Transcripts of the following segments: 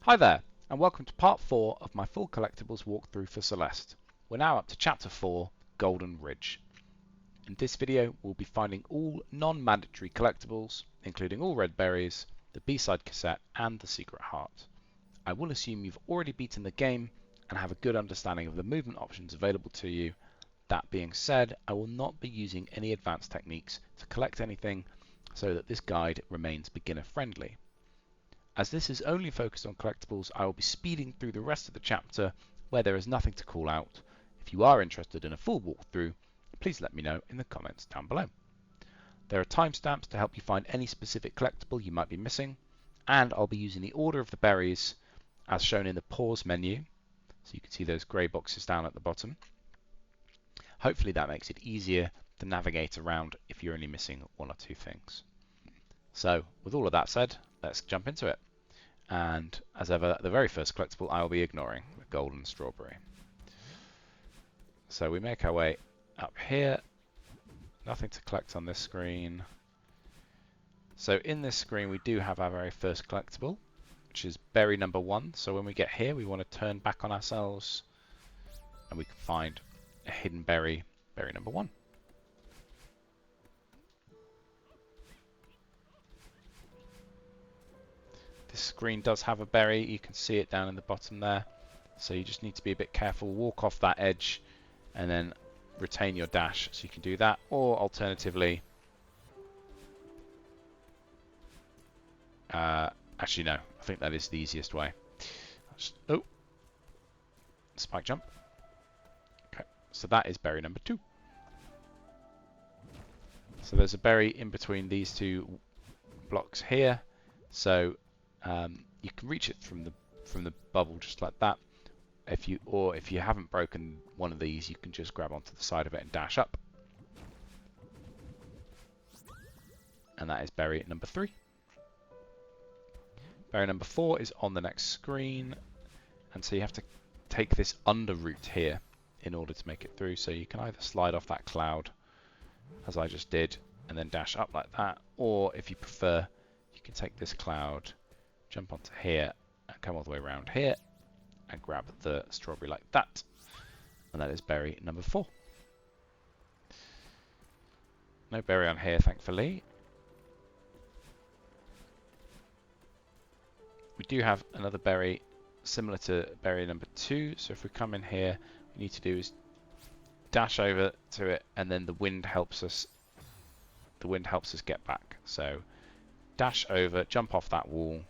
Hi there, and welcome to part 4 of my full collectibles walkthrough for Celeste. We're now up to chapter 4, Golden Ridge. In this video we'll be finding all non-mandatory collectibles, including all red berries, the B-side cassette and the secret heart. I will assume you've already beaten the game and have a good understanding of the movement options available to you. That being said, I will not be using any advanced techniques to collect anything so that this guide remains beginner friendly. As this is only focused on collectibles, I will be speeding through the rest of the chapter where there is nothing to call out. If you are interested in a full walkthrough, please let me know in the comments down below. There are timestamps to help you find any specific collectible you might be missing, and I'll be using the order of the berries as shown in the pause menu, so you can see those grey boxes down at the bottom. Hopefully that makes it easier to navigate around if you're only missing one or two things. So, with all of that said, let's jump into it. And as ever, the very first collectible I will be ignoring, the golden strawberry. So we make our way up here. Nothing to collect on this screen. So in this screen we do have our very first collectible, which is berry number 1. So when we get here we want to turn back on ourselves and we can find a hidden berry, berry number 1. This screen does have a berry, you can see it down in the bottom there, so you just need to be a bit careful, walk off that edge and then retain your dash, so you can do that, or alternatively, actually no, I think that is the easiest way. Oh, spike jump. Okay, so that is berry number 2. So there's a berry in between these two blocks here, so you can reach it from the bubble just like that. If you haven't broken one of these, you can just grab onto the side of it and dash up. And that is berry number 3. Berry number 4 is on the next screen, and so you have to take this under route here in order to make it through. So you can either slide off that cloud, as I just did, and then dash up like that, or if you prefer, you can take this cloud, jump onto here and come all the way around here and grab the strawberry like that, and that is berry number 4. No berry on here, thankfully. We do have another berry similar to berry number 2, so if we come in here, what we need to do is dash over to it, and then the wind helps us get back. So dash over, jump off that wall,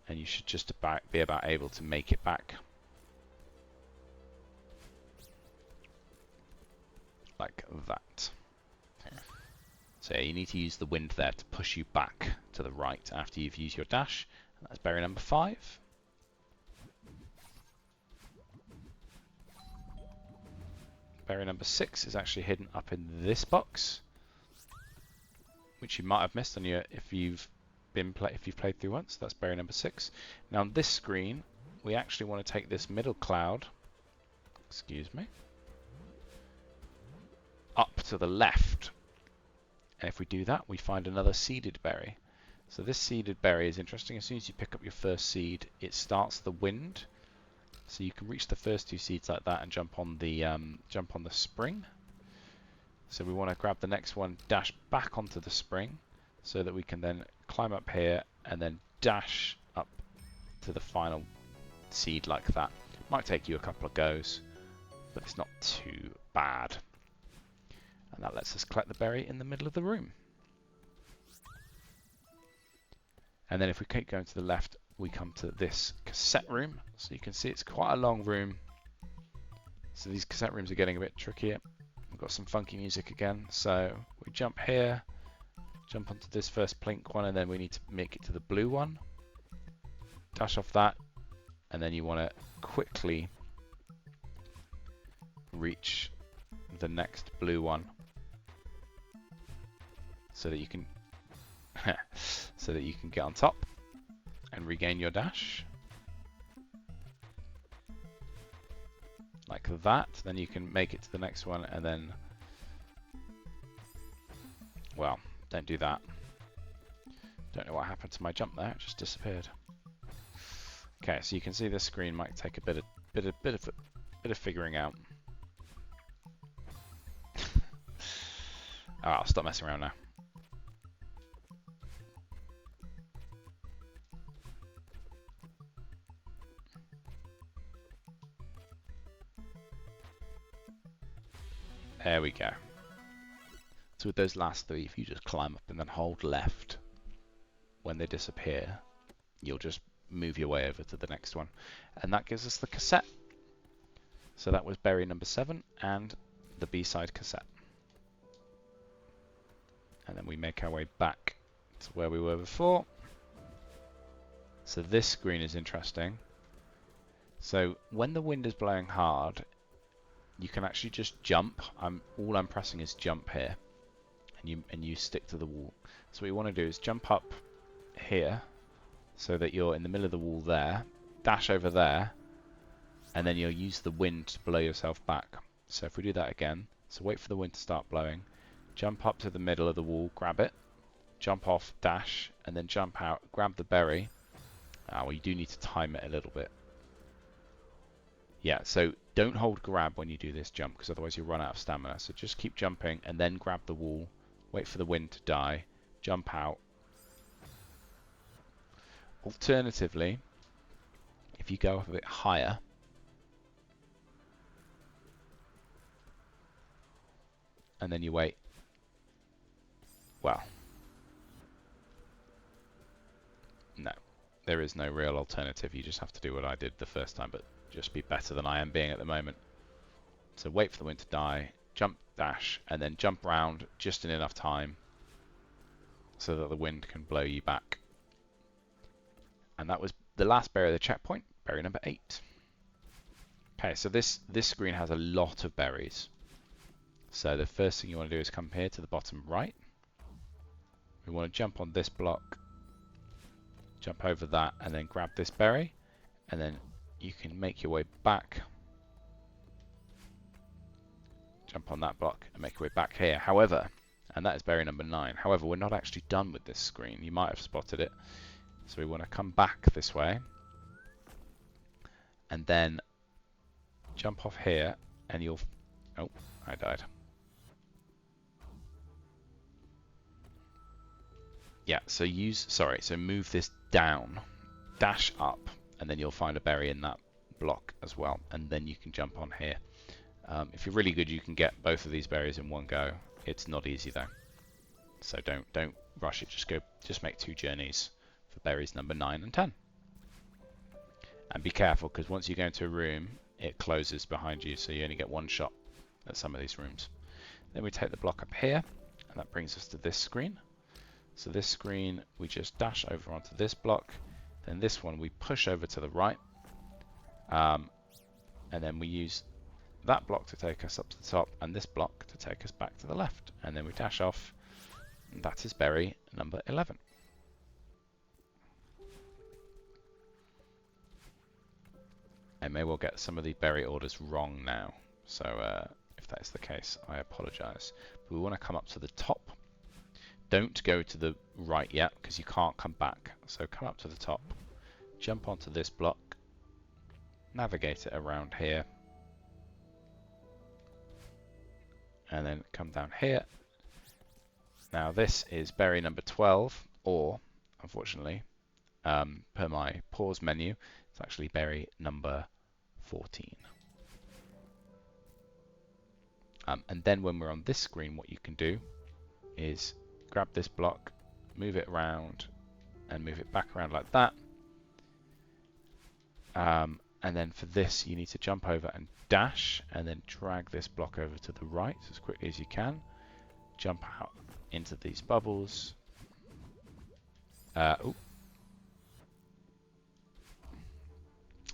and you should just be about able to make it back. Like that. So you need to use the wind there to push you back to the right after you've used your dash. And that's berry number 5. Berry number 6 is actually hidden up in this box, which you might have missed on your if you've played through once. That's berry number 6. Now on this screen we actually want to take this middle cloud, excuse me, up to the left, and if we do that we find another seeded berry. So this seeded berry is interesting. As soon as you pick up your first seed, it starts the wind, so you can reach the first 2 seeds like that and jump on the spring. So we want to grab the next one, dash back onto the spring, so that we can then climb up here and then dash up to the final seed like that. Might take you a couple of goes, but it's not too bad. And that lets us collect the berry in the middle of the room. And then if we keep going to the left, we come to this cassette room. So you can see it's quite a long room. So these cassette rooms are getting a bit trickier. We've got some funky music again. So we jump here, jump onto this first pink one, and then we need to make it to the blue one. Dash off that, and then you want to quickly reach the next blue one so that you can get on top and regain your dash like that. Then you can make it to the next one, and then, well, don't do that. Don't know what happened to my jump there, it just disappeared. Okay, so you can see this screen might take a bit of figuring out. Alright, I'll stop messing around now. There we go. So with those last three, if you just climb up and then hold left, when they disappear, you'll just move your way over to the next one. And that gives us the cassette. So that was berry number 7 and the B-side cassette. And then we make our way back to where we were before. So this screen is interesting. So when the wind is blowing hard, you can actually just jump. All I'm pressing is jump here, and you stick to the wall. So what you want to do is jump up here, so that you're in the middle of the wall there, dash over there, and then you'll use the wind to blow yourself back. So if we do that again, so wait for the wind to start blowing, jump up to the middle of the wall, grab it, jump off, dash, and then jump out, grab the berry. Well, you do need to time it a little bit. Yeah, so don't hold grab when you do this jump, because otherwise you'll run out of stamina. So just keep jumping and then grab the wall, wait for the wind to die, jump out. Alternatively, if you go up a bit higher, and then you wait, well, no, there is no real alternative. You just have to do what I did the first time, but just be better than I am being at the moment. So wait for the wind to die, jump, dash, and then jump round just in enough time so that the wind can blow you back. And that was the last berry of the checkpoint, berry number 8. Okay, so this screen has a lot of berries. So the first thing you want to do is come here to the bottom right. We want to jump on this block, jump over that, and then grab this berry, and then you can make your way back, jump on that block, and make your way back here. However, and that is berry number 9. However, we're not actually done with this screen. You might have spotted it. So we want to come back this way, and then jump off here, and you'll... Oh, I died. Yeah, so so move this down, dash up, and then you'll find a berry in that block as well, and then you can jump on here. If you're really good, you can get both of these berries in one go. It's not easy though, so don't rush it. Just make 2 journeys for berries number 9 and 10. And be careful, because once you go into a room, it closes behind you, so you only get 1 shot at some of these rooms. Then we take the block up here, and that brings us to this screen. So this screen, we just dash over onto this block. Then this one, we push over to the right. And then we use that block to take us up to the top, and this block to take us back to the left. And then we dash off, and that is berry number 11. I may well get some of the berry orders wrong now, so if that is the case, I apologize. But we want to come up to the top. Don't go to the right yet, because you can't come back. So come up to the top, jump onto this block, navigate it around here, and then come down here. Now this is berry number 12, or, unfortunately, per my pause menu, it's actually berry number 14. And then when we're on this screen, what you can do is grab this block, move it around, and move it back around like that. And then for this, you need to jump over and dash, and then drag this block over to the right as quickly as you can. Jump out into these bubbles. Ooh.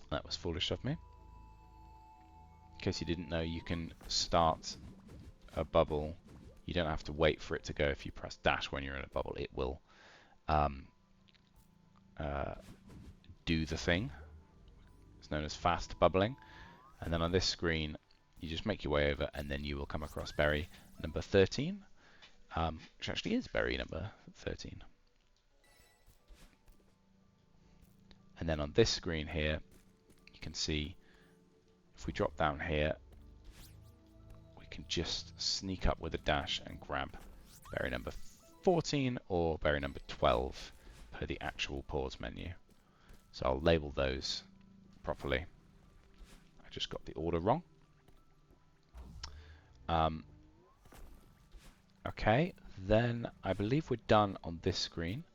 That was foolish of me. In case you didn't know, you can start a bubble. You don't have to wait for it to go. If you press dash when you're in a bubble, it will do the thing. It's known as fast bubbling. And then on this screen, you just make your way over, and then you will come across berry number 13, which actually is berry number 13. And And then on this screen here, you can see if we drop down here, we can just sneak up with a dash and grab berry number 14 or berry number 12 per the actual pause menu. So I'll label those properly. I just got the order wrong. Okay, then I believe we're done on this screen.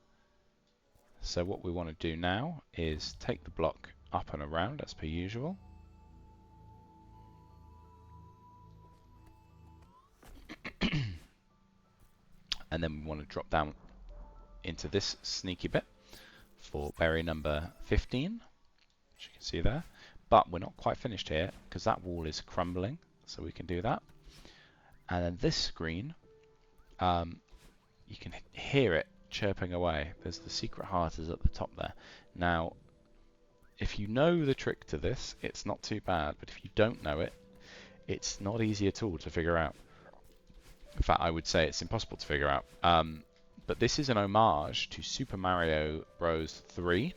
So what we want to do now is take the block up and around as per usual. And then we want to drop down into this sneaky bit for berry number 15, which you can see there. But we're not quite finished here because that wall is crumbling, so we can do that. And then this screen, you can hear it chirping away. There's the secret heart is at the top there. Now, if you know the trick to this, it's not too bad, but if you don't know it, it's not easy at all to figure out. In fact, I would say it's impossible to figure out. But this is an homage to Super Mario Bros. 3.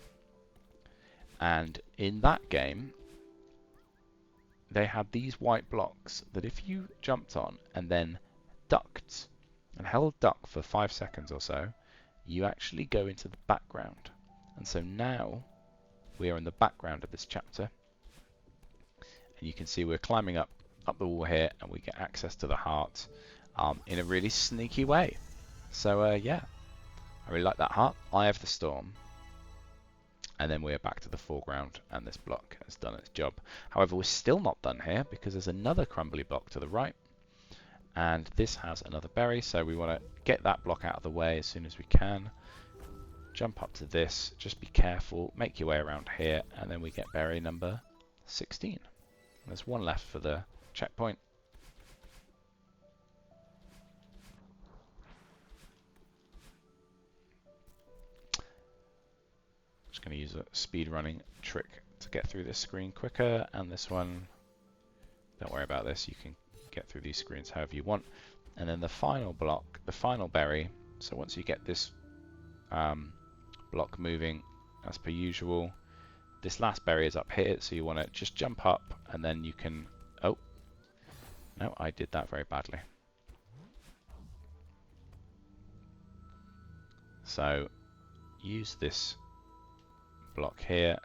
And in that game, they had these white blocks that if you jumped on and then ducked and held duck for 5 seconds or so, you actually go into the background. And so now we are in the background of this chapter. And you can see we're climbing up the wall here, and we get access to the heart in a really sneaky way. So yeah, I really like that heart. Eye of the Storm. And then we're back to the foreground, and this block has done its job. However, we're still not done here because there's another crumbly block to the right, and this has another berry, so we want to get that block out of the way as soon as we can. Jump up to this, just be careful, make your way around here, and then we get berry number 16. And there's one left for the checkpoint. Just going to use a speedrunning trick to get through this screen quicker, and this one, don't worry about this, you can get through these screens however you want. And then the final block, the final berry, so once you get this block moving as per usual, this last berry is up here, so you want to just jump up, and then you can, oh, no, I did that very badly. So use this block here,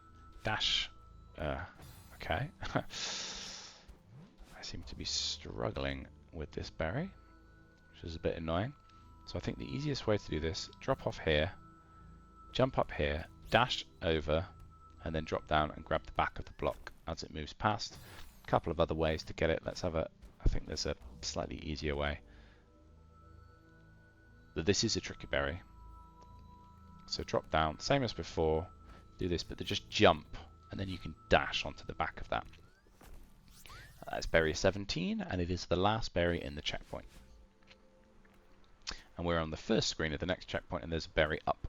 dash, okay. I seem to be struggling with this berry, which is a bit annoying. So I think the easiest way to do this, drop off here, jump up here, dash over, and then drop down and grab the back of the block as it moves past. A couple of other ways to get it. Let's have a, I think there's a slightly easier way. But this is a tricky berry. So drop down, same as before, do this, but just jump, and then you can dash onto the back of that. That's berry 17, and it is the last berry in the checkpoint. And we're on the first screen of the next checkpoint, and there's a berry up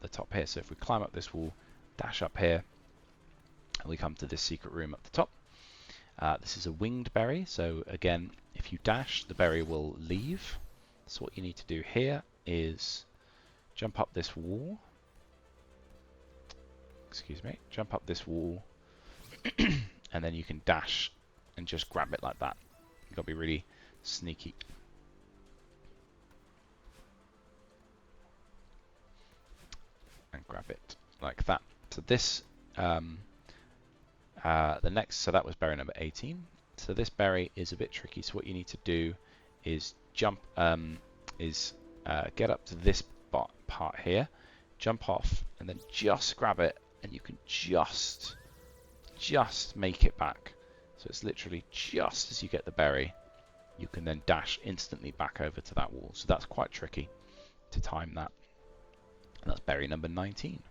the top here. So if we climb up this wall, dash up here, and we come to this secret room up the top. This is a winged berry, so again, if you dash, the berry will leave. So what you need to do here is jump up this wall. Excuse me, jump up this wall, and then you can dash and just grab it like that. You've got to be really sneaky. And grab it like that. So this, the next, so that was berry number 18. So this berry is a bit tricky. So what you need to do is jump, get up to this part here, jump off, and then just grab it, and you can just make it back. So it's literally just as you get the berry, you can then dash instantly back over to that wall. So that's quite tricky to time that. And that's berry number 19.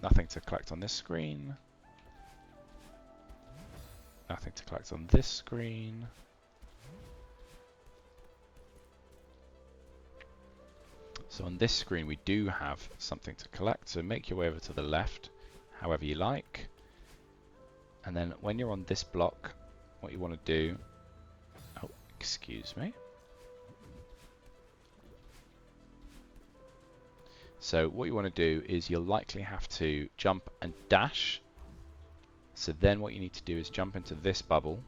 Nothing to collect on this screen. Nothing to collect on this screen. So on this screen we do have something to collect, so make your way over to the left however you like, and then when you're on this block, what you want to do, Excuse me. So what you want to do is you'll likely have to jump and dash. So then what you need to do is jump into this bubble.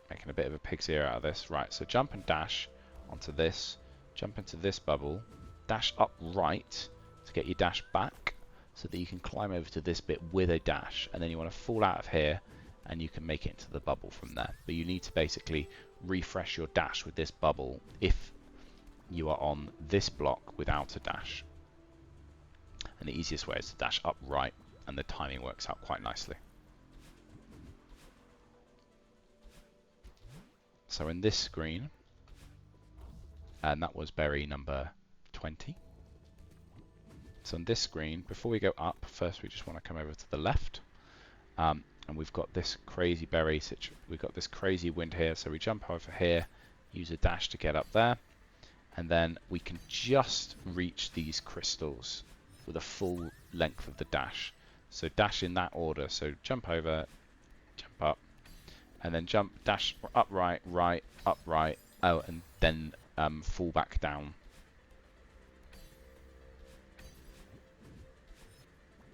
Making a bit of a pig's ear out of this. Right, so jump and dash onto this. Jump into this bubble. Dash up right to get your dash back so that you can climb over to this bit with a dash. And then you want to fall out of here and you can make it into the bubble from there. But you need to basically refresh your dash with this bubble if you are on this block without a dash. And the easiest way is to dash up right, and the timing works out quite nicely. So in this screen, and that was berry number 20. So on this screen, before we go up, first we just want to come over to the left. And we've got this crazy berry, we've got this crazy wind here, so we jump over here, use a dash to get up there, and then we can just reach these crystals with a full length of the dash. So dash in that order, so jump over, jump up, and then jump, dash up right, right, up right, oh, and then fall back down.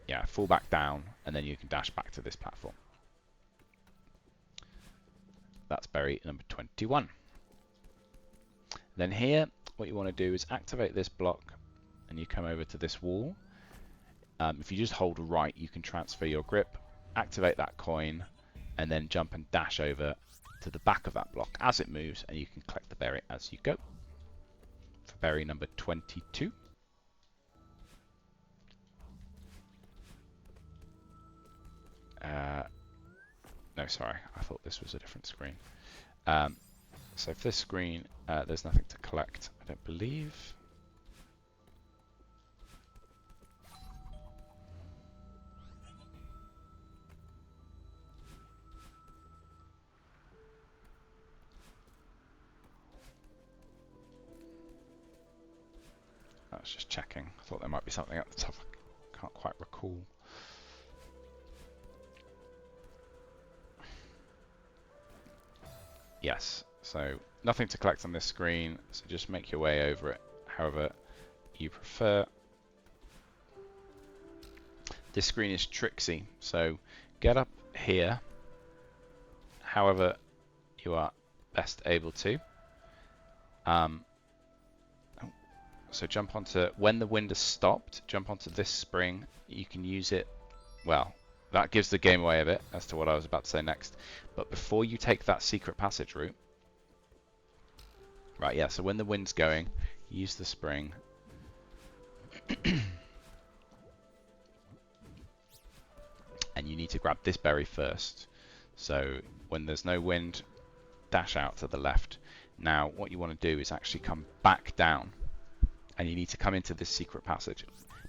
Yeah, fall back down, and then you can dash back to this platform. That's berry number 21. Then here, what you want to do is activate this block, and you come over to this wall. If you just hold right, you can transfer your grip, activate that coin, and then jump and dash over to the back of that block as it moves, and you can collect the berry as you go. For berry number 22. No, sorry, I thought this was a different screen. So for this screen, there's nothing to collect, I don't believe. I was just checking. I thought there might be something at the top. I can't quite recall. Yes, so nothing to collect on this screen, so just make your way over it however you prefer. This screen is tricksy, so get up here however you are best able to. So jump onto, when the wind has stopped, jump onto this spring. You can use it, well, that gives the game away a bit as to what I was about to say next. But before you take that secret passage route, right, yeah, so when the wind's going, use the spring. And you need to grab this berry first. So when there's no wind, dash out to the left. Now what you want to do is actually come back down. And you need to come into this secret passage,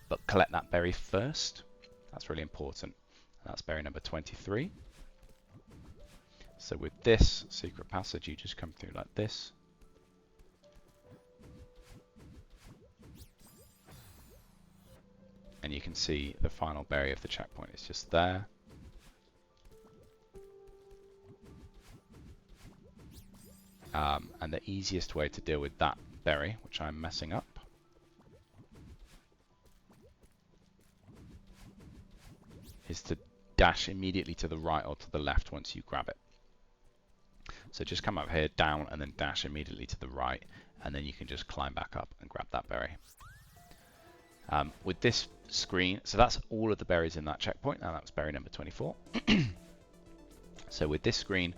but collect that berry first. That's really important. And that's berry number 23. So with this secret passage, you just come through like this. And you can see the final berry of the checkpoint is just there. And the easiest way to deal with that berry, which I'm messing up, is to dash immediately to the right or to the left once you grab it. So just come up here, down, and then dash immediately to the right, and then you can just climb back up and grab that berry. With this screen, so that's all of the berries in that checkpoint. Now that was berry number 24. So with this screen,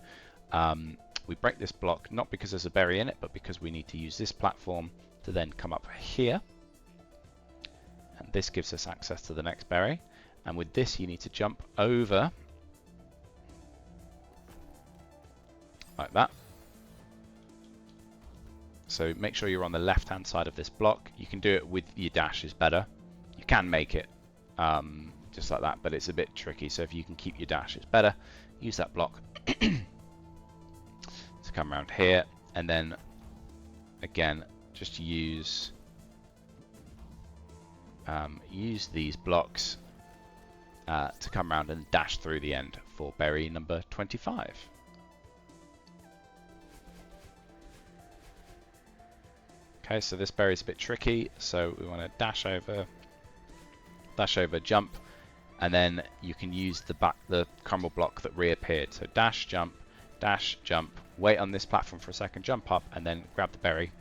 we break this block, not because there's a berry in it, but because we need to use this platform to then come up here. And this gives us access to the next berry. And with this, you need to jump over like that. So make sure you're on the left-hand side of this block. You can do it with your dash is better. You can make it just like that, but it's a bit tricky. So if you can keep your dash, it's better. Use that block to come around here, and then again, just use these blocks to come around and dash through the end for berry number 25. Okay, so this berry is a bit tricky, so we want to dash over, jump, and then you can use the crumble block that reappeared. So dash, jump, wait on this platform for a second, jump up, and then grab the berry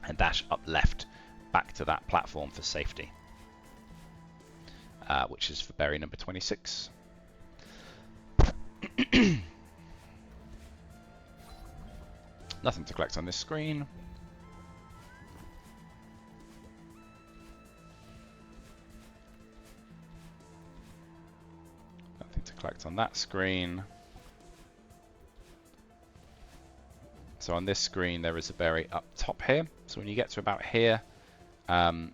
and dash up left back to that platform for safety, which is for berry number 26. Nothing to collect on this screen. Nothing to collect on that screen. So on this screen there is a berry up top here. So when you get to about here, what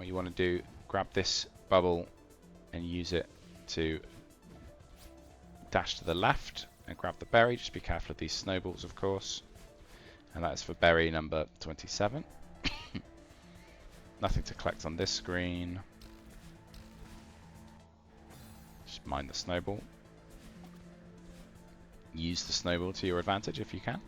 you want to do, grab this bubble and use it to dash to the left and grab the berry. Just be careful of these snowballs, of course. And that is for berry number 27. Nothing to collect on this screen. Just mind the snowball. Use the snowball to your advantage if you can.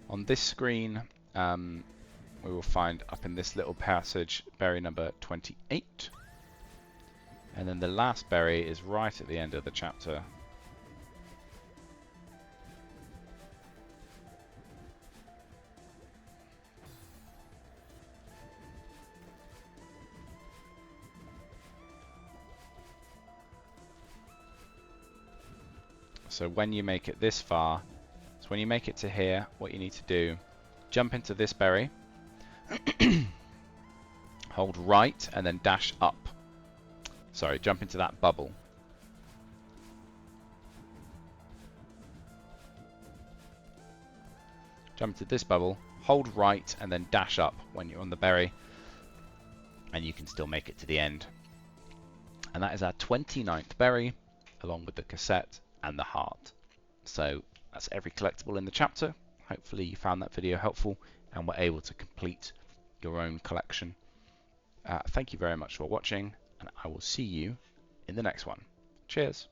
On this screen, we will find up in this little passage berry number 28. And then the last berry is right at the end of the chapter. So when you make it this far, so when you make it to here, what you need to do, jump into this berry, hold right, and then dash up. Sorry, jump into that bubble. Jump into this bubble, hold right, and then dash up when you're on the berry, and you can still make it to the end. And that is our 29th berry, along with the cassette and the heart. So that's every collectible in the chapter. Hopefully you found that video helpful and were able to complete your own collection. Thank you very much for watching, and I will see you in the next one. Cheers.